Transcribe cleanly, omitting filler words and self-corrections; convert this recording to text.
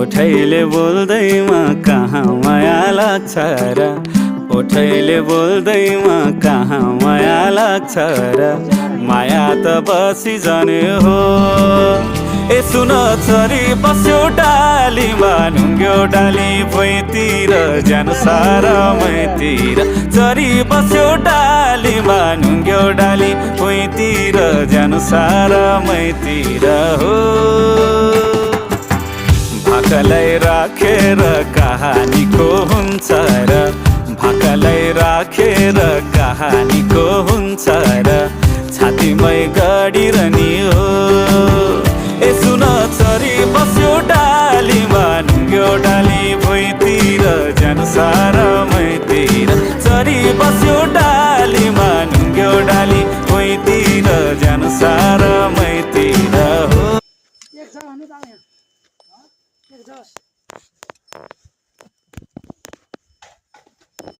ओठैले बोल्दैमा कहाँ माया लाग्छ र ओठैले बोल्दैमा कहाँ माया लाग्छ र माया त बसी जाने हो ए सुन छोरी बस्यो डालीमा ढुङ्ग्यो डाली भुइँतिर जानु सारा मैतिर छोरी बस्यो डालीमा ढुङ्ग्यो डाली भुइँतिर जानु सारा मैतिर हो भाकालाई राखेर कहानीको हुन्छ र भाकालाई राखेर कहानीको हुन्छ र छातीमै गडिरहने हो ए सुन छोरी बस्यो डालीमा ढुङ्ग्यो डाली भुइँतिर जानु सारा मैतिर छोरी बस्यो डालीमा ढुङ्ग्यो डाली भुइँतिर जानु सारा मैतिर हो एक छ भन्नु त यहाँ एक छ